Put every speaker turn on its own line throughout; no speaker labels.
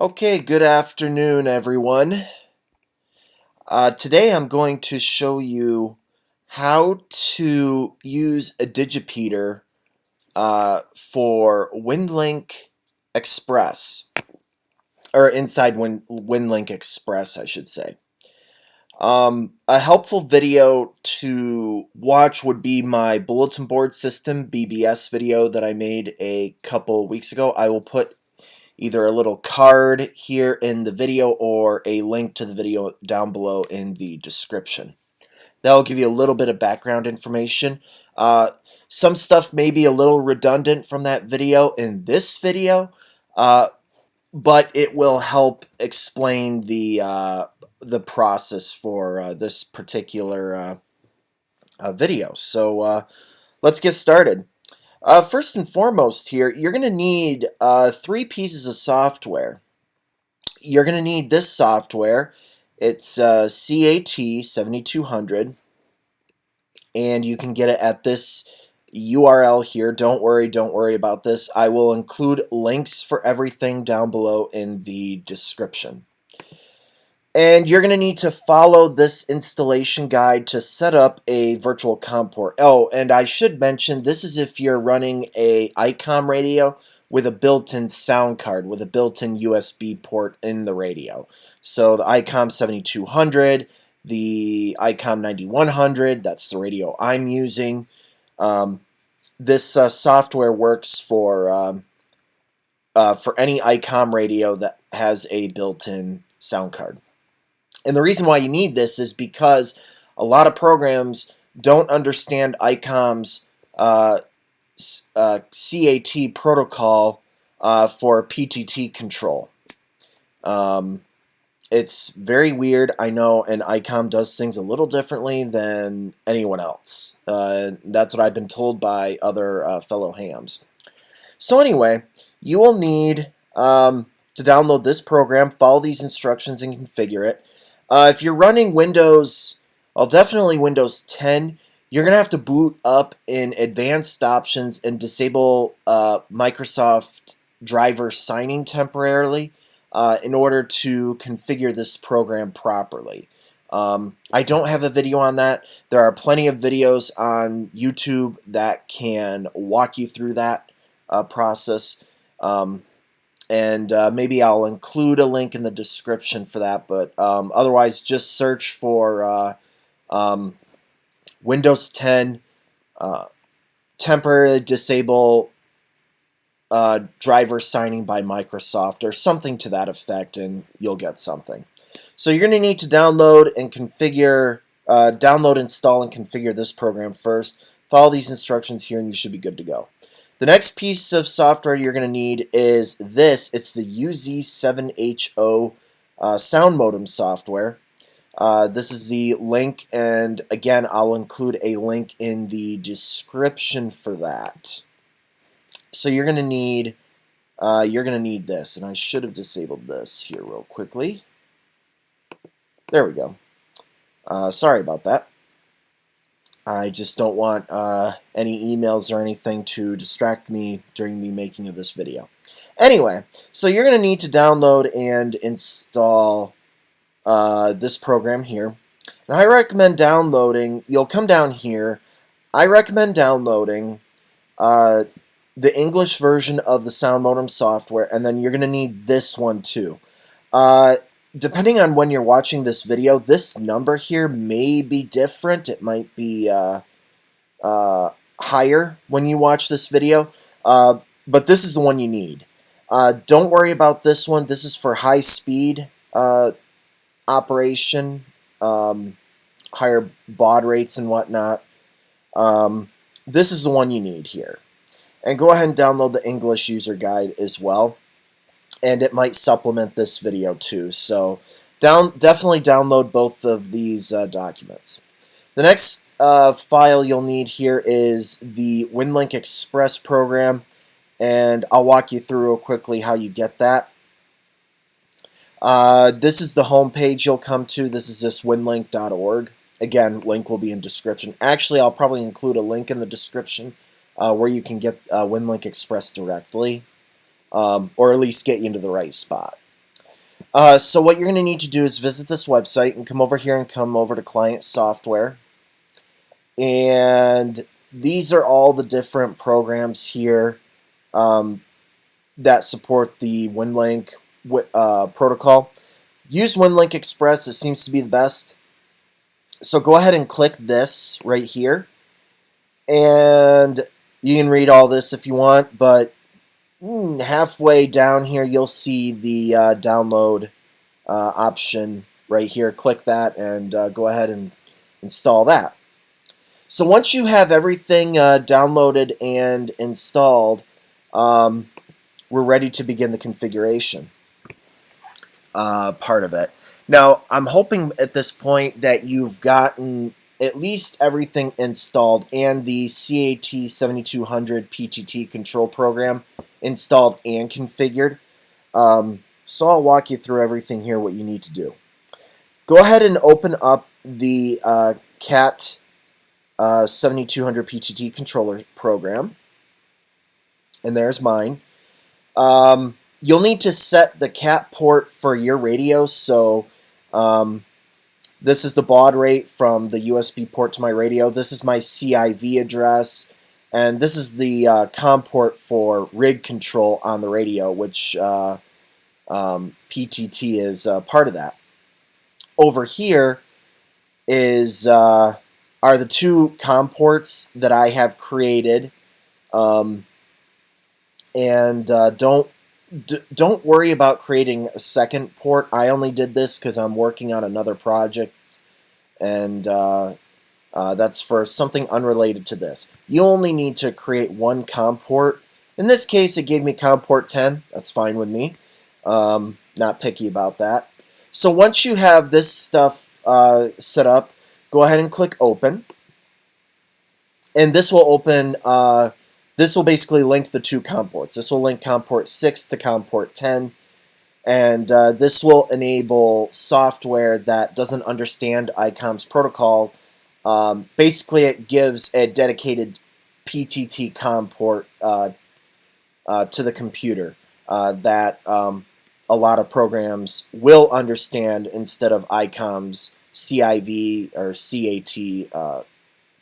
Okay, good afternoon, everyone. Today I'm going to show you how to use a Digipeater for Winlink Express, or inside Winlink Express, I should say. A helpful video to watch would be my bulletin board system BBS video that I made a couple weeks ago. I will put either a little card here in the video or a link to the video down below in the description. That'll give you a little bit of background information. Some stuff may be a little redundant from that video in this video, but it will help explain the process for this particular video. So let's get started. First and foremost here, you're going to need 3 pieces of software. You're going to need this software. It's CAT7200, and you can get it at this URL here. Don't worry about this. I will include links for everything down below in the description. And you're going to need to follow this installation guide to set up a virtual COM port. Oh, and I should mention, this is if you're running a ICOM radio with a built-in sound card, with a built-in USB port in the radio. So the ICOM 7200, the ICOM 9100, that's the radio I'm using. This software works for any ICOM radio that has a built-in sound card. And the reason why you need this is because a lot of programs don't understand ICOM's CAT protocol for PTT control. It's very weird, I know, and ICOM does things a little differently than anyone else. That's what I've been told by other fellow hams. So anyway, you will need to download this program, follow these instructions, and configure it. If you're running Windows, well, definitely Windows 10, you're going to have to boot up in Advanced Options and disable Microsoft driver signing temporarily in order to configure this program properly. I don't have a video on that. There are plenty of videos on YouTube that can walk you through that process. And maybe I'll include a link in the description for that, but otherwise just search for Windows 10 temporarily disable driver signing by Microsoft or something to that effect, and you'll get something. So you're going to need to download, install, and configure this program first. Follow these instructions here and you should be good to go. The next piece of software you're going to need is this. It's the UZ7HO Soundmodem software. This is the link, and again, I'll include a link in the description for that. So you're going to need this, and I should have disabled this here real quickly. There we go. Sorry about that. I just don't want any emails or anything to distract me during the making of this video. Anyway, so you're going to need to download and install this program here. And I recommend downloading, you'll come down here, I recommend downloading the English version of the Soundmodem software, and then you're going to need this one too. Depending on when you're watching this video, this number here may be different. It might be higher when you watch this video, but this is the one you need. Don't worry about this one. This is for high-speed operation, higher baud rates and whatnot. This is the one you need here. And go ahead and download the English user guide as well. And it might supplement this video too. So definitely download both of these documents. The next file you'll need here is the Winlink Express program, and I'll walk you through real quickly how you get that. This is the home page you'll come to. This is this winlink.org. Again, link will be in description. Actually, I'll probably include a link in the description where you can get Winlink Express directly. Or at least get you into the right spot. So what you're going to need to do is visit this website and come over here and come over to Client Software. And these are all the different programs here that support the Winlink protocol. Use Winlink Express. It seems to be the best. So go ahead and click this right here. And you can read all this if you want, but halfway down here you'll see the download option right here. Click that and go ahead and install that. So once you have everything downloaded and installed, we're ready to begin the configuration part of it. Now, I'm hoping at this point that you've gotten at least everything installed and the CAT7200 PTT control program installed and configured. So I'll walk you through everything here, what you need to do. Go ahead and open up the CAT7200 PTT controller program. And there's mine. You'll need to set the CAT port for your radio. So this is the baud rate from the USB port to my radio. This is my CIV address. And this is the COM port for rig control on the radio, which PTT is part of that. Over here are the two COM ports that I have created. And don't worry about creating a second port. I only did this because I'm working on another project, and that's for something unrelated to this. You only need to create one COM port. In this case, it gave me COM port 10. That's fine with me. Not picky about that. So once you have this stuff set up, go ahead and click Open. And this will open... this will basically link the two COM ports. This will link COM port 6 to COM port 10. And this will enable software that doesn't understand ICOM's protocol. Basically, it gives a dedicated PTT COM port to the computer that a lot of programs will understand instead of ICOM's CIV or CAT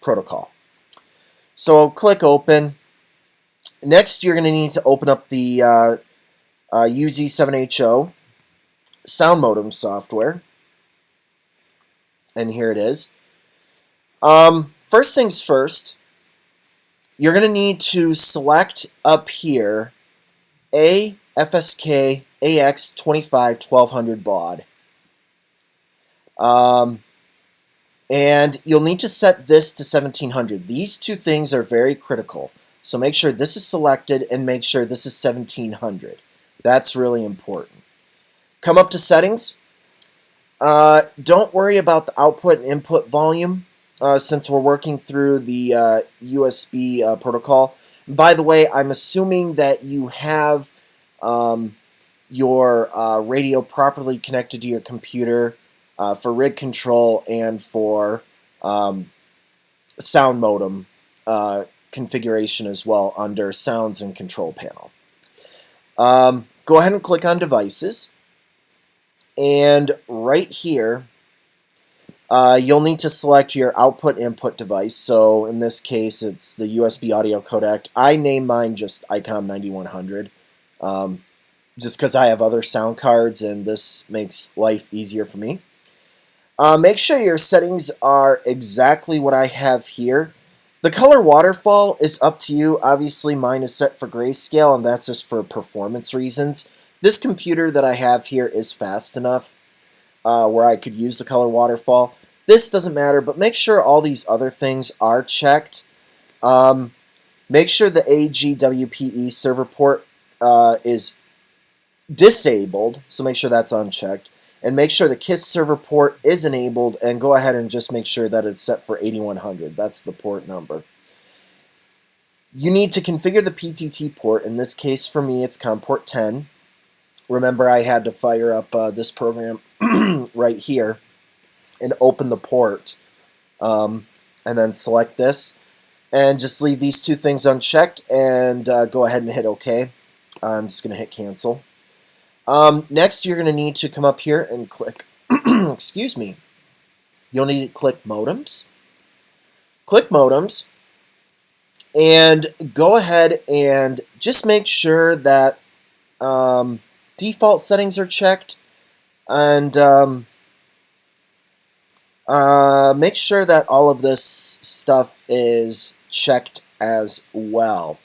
protocol. So I'll click Open. Next, you're going to need to open up the UZ7HO Soundmodem software. And here it is. First things first, you're going to need to select up here FSK AX25 1200 baud. And you'll need to set this to 1700. These two things are very critical. So make sure this is selected and make sure this is 1700. That's really important. Come up to settings. Don't worry about the output and input volume since we're working through the USB protocol. By the way, I'm assuming that you have your radio properly connected to your computer for rig control and for Soundmodem configuration as well under Sounds and Control panel. Go ahead and click on Devices, and right here you'll need to select your output-input device. So in this case it's the USB audio codec. I name mine just ICOM 9100 just because I have other sound cards and this makes life easier for me. Make sure your settings are exactly what I have here. The color waterfall is up to you. Obviously mine is set for grayscale and that's just for performance reasons. This computer that I have here is fast enough where I could use the color waterfall. This doesn't matter, but make sure all these other things are checked. Make sure the AGWPE server port is disabled, so make sure that's unchecked. And make sure the KISS server port is enabled, and go ahead and just make sure that it's set for 8100. That's the port number. You need to configure the PTT port. In this case, for me, it's COM port 10. Remember, I had to fire up this program right here and open the port. And then select this. And just leave these two things unchecked and go ahead and hit OK. I'm just going to hit cancel. Next, you're going to need to come up here and click, excuse me, you'll need to click Modems. Click Modems, and go ahead and just make sure that default settings are checked, and make sure that all of this stuff is checked as well.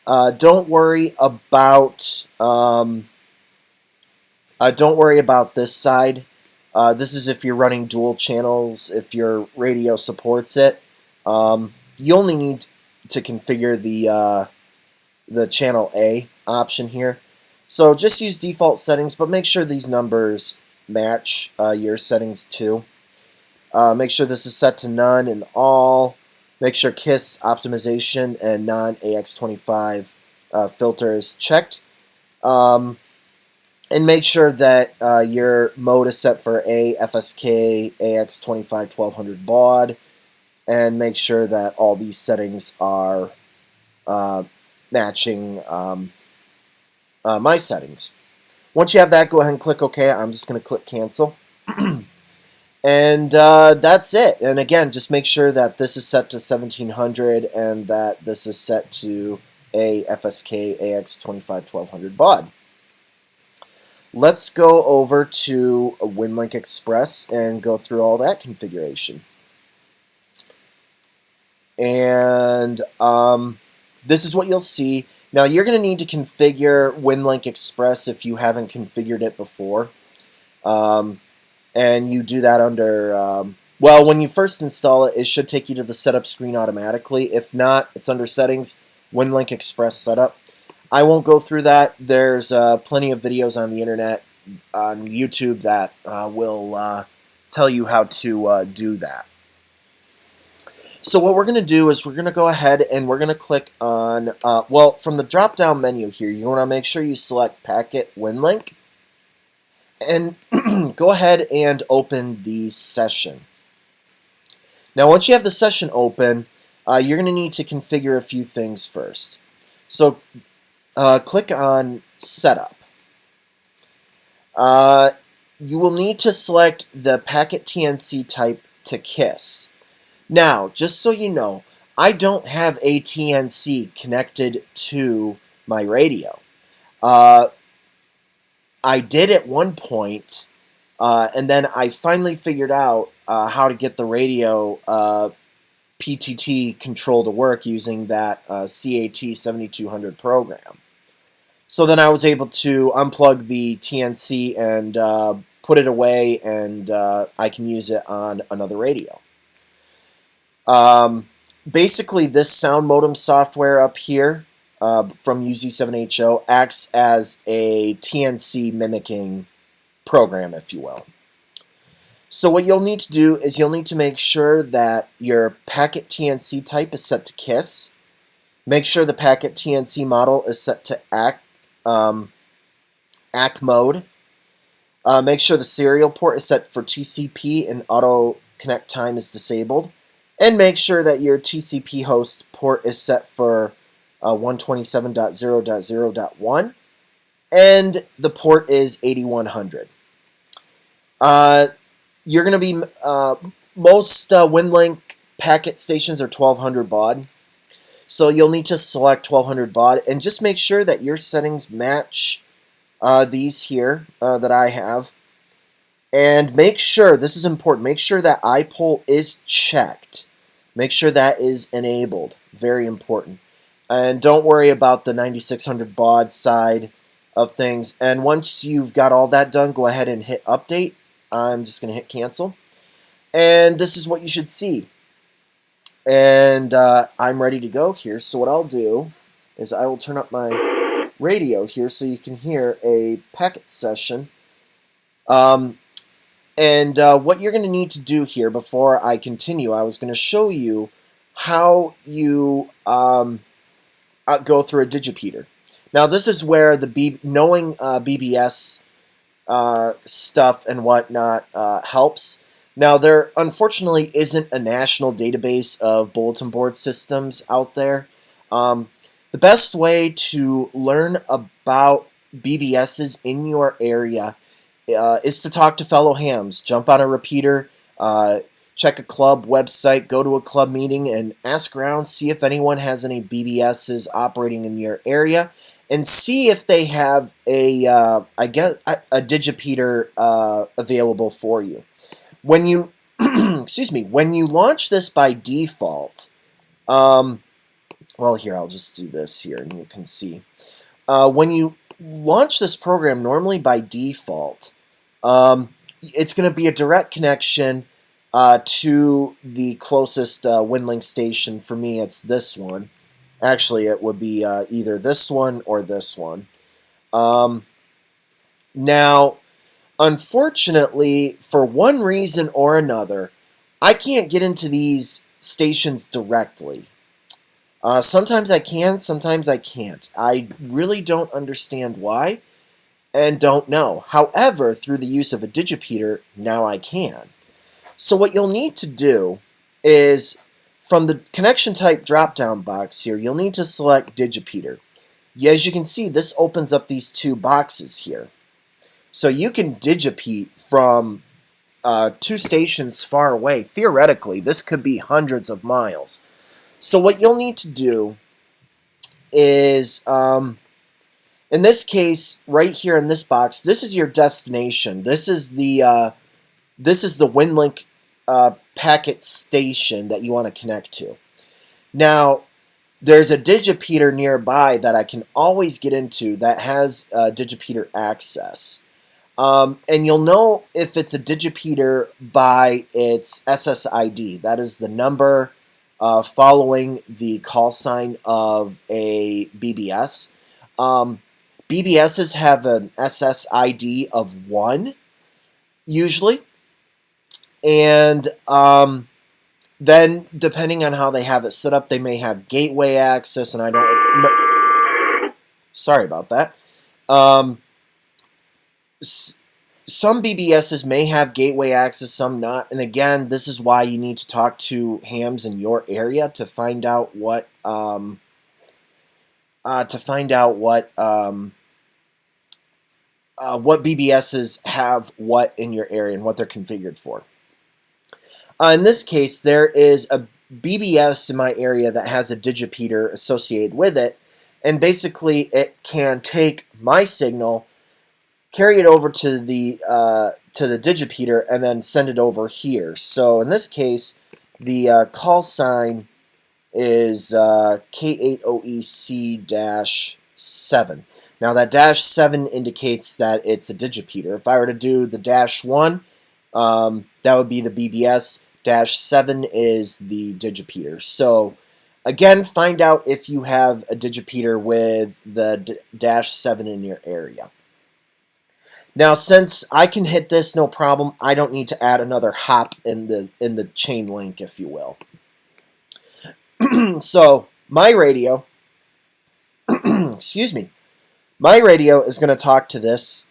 Don't worry about this side. This is if you're running dual channels, if your radio supports it. You only need to configure the channel A option here. So just use default settings, but make sure these numbers match your settings too. Make sure this is set to none and all. Make sure KISS optimization and non-AX25 filter is checked. And make sure that your mode is set for FSK AX25 1200 baud. And make sure that all these settings are matching my settings. Once you have that, go ahead and click OK. I'm just going to click Cancel. And that's it. And again, just make sure that this is set to 1700 and that this is set to FSK AX25 1200 baud. Let's go over to Winlink Express and go through all that configuration. And this is what you'll see. Now you're going to need to configure Winlink Express if you haven't configured it before. And you do that under, well, when you first install it, it should take you to the setup screen automatically. If not, it's under Settings, Winlink Express Setup. I won't go through that. There's plenty of videos on the internet, on YouTube, that will tell you how to do that. So what we're going to do is we're going to go ahead and we're going to click on, well, from the drop-down menu here, you want to make sure you select Packet Winlink. And go ahead and open the session. Now once you have the session open, you're going to need to configure a few things first. So click on Setup. You will need to select the packet TNC type to KISS. Now, just so you know, I don't have a TNC connected to my radio. I did at one point, and then I finally figured out how to get the radio PTT control to work using that CAT7200 program. So then I was able to unplug the TNC and put it away, and I can use it on another radio. Basically, this Soundmodem software up here from UZ7HO acts as a TNC mimicking program, if you will. So what you'll need to do is you'll need to make sure that your packet TNC type is set to KISS. Make sure the packet TNC model is set to AC mode. Make sure the serial port is set for TCP and auto connect time is disabled. And make sure that your TCP host port is set for 127.0.0.1 and the port is 8100. You're going to be, most Winlink packet stations are 1200 baud. So you'll need to select 1200 baud and just make sure that your settings match these here that I have. And make sure, this is important, make sure that iPoll is checked. Make sure that is enabled. Very important. And don't worry about the 9600 baud side of things. And once you've got all that done, go ahead and hit update. I'm just going to hit cancel. And this is what you should see. And I'm ready to go here. So what I'll do is I will turn up my radio here so you can hear a packet session. What you're going to need to do here before I continue, I was going to show you how you go through a Digipeater. Now this is where the knowing BBS stuff and whatnot helps. Now there unfortunately isn't a national database of bulletin board systems out there. The best way to learn about BBSs in your area is to talk to fellow hams. Jump on a repeater, check a club website, go to a club meeting, and ask around, see if anyone has any BBSs operating in your area, and see if they have a Digipeater available for you. When you excuse me, when you launch this by default, well, here, I'll just do this here and you can see. When you launch this program, normally by default, it's going to be a direct connection to the closest Winlink station. For me, it's this one. Actually, it would be either this one or this one. Now, unfortunately, for one reason or another, I can't get into these stations directly. Sometimes I can, sometimes I can't. I really don't understand why and don't know. However, through the use of a Digipeater, now I can. So what you'll need to do is, from the connection type drop-down box here, you'll need to select Digipeater. As you can see, this opens up these two boxes here. So you can Digipeat from two stations far away. Theoretically, this could be hundreds of miles. So what you'll need to do is, in this case, right here in this box, this is your destination. This is the Winlink packet station that you want to connect to. Now, there's a Digipeater nearby that I can always get into that has Digipeater access. And you'll know if it's a Digipeater by its SSID. That is the number following the call sign of a BBS. BBSs have an SSID of 1, usually. And then, depending on how they have it set up, they may have gateway access, and I don't know. Sorry about that. Some BBSs may have gateway access, some not. And again, this is why you need to talk to hams in your area to find out what BBSs have what in your area and what they're configured for. In this case, there is a BBS in my area that has a Digipeater associated with it, and basically it can take my signal, carry it over to the Digipeater, and then send it over here. So in this case, the call sign is K80EC-7. Now that -7 indicates that it's a Digipeater. If I were to do the -1, that would be the BBS. -7 is the Digipeater. So again, find out if you have a Digipeater with the -7 in your area. Now, since I can hit this no problem, I don't need to add another hop in the chain link, if you will. So my radio, excuse me, my radio is going to talk to this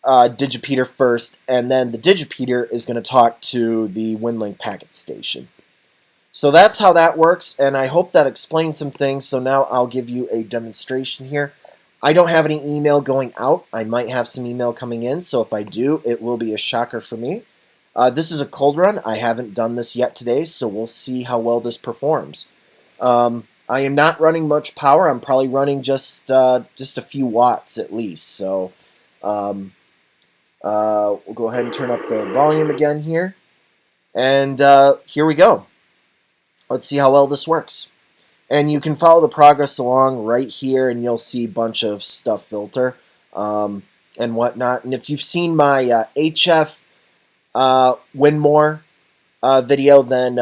Digipeater first, and then the Digipeater is going to talk to the Winlink packet station. So that's how that works, and I hope that explains some things. So now I'll give you a demonstration here. I don't have any email going out. I might have some email coming in, so if I do, it will be a shocker for me. This is a cold run. I haven't done this yet today, so we'll see how well this performs. I am not running much power. I'm probably running just a few watts at least. So we'll go ahead and turn up the volume again here. And here we go. Let's see how well this works. And you can follow the progress along right here, and you'll see a bunch of stuff filter and whatnot. And if you've seen my HF Winmore video, then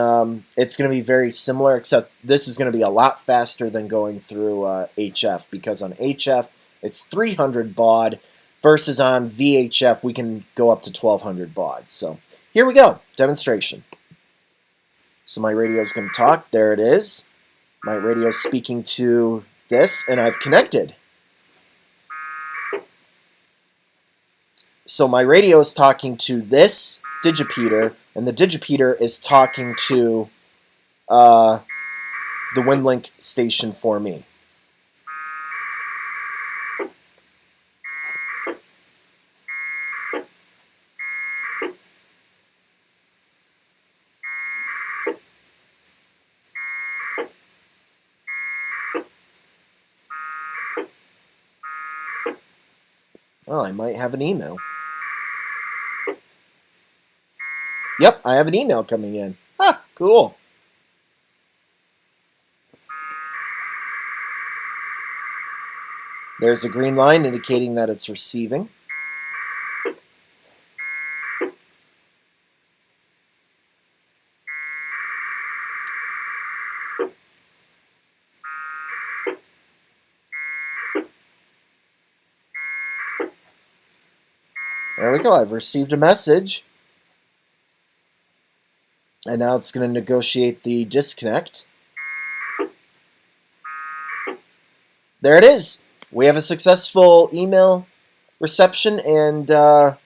it's going to be very similar, except this is going to be a lot faster than going through HF, because on HF it's 300 baud versus on VHF we can go up to 1200 baud. So here we go, demonstration. So my radio is going to talk. There it is. My radio is speaking to this, and I've connected. So my radio is talking to this Digipeater, and the Digipeater is talking to the Winlink station for me. Well, I might have an email. Yep, I have an email coming in. Ah, cool. There's a green line indicating that it's receiving. There we go. I've received a message. And now it's going to negotiate the disconnect. There it is. We have a successful email reception and a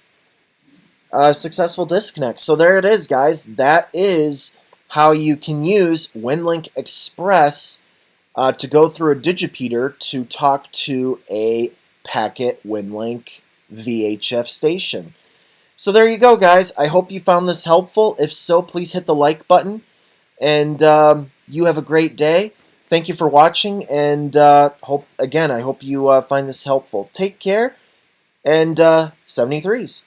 successful disconnect. So there it is, guys. That is how you can use Winlink Express to go through a Digipeater to talk to a packet Winlink VHF station. So there you go, guys. I hope you found this helpful. If so, please hit the like button. And you have a great day. Thank you for watching. And I hope you find this helpful. Take care. And 73s.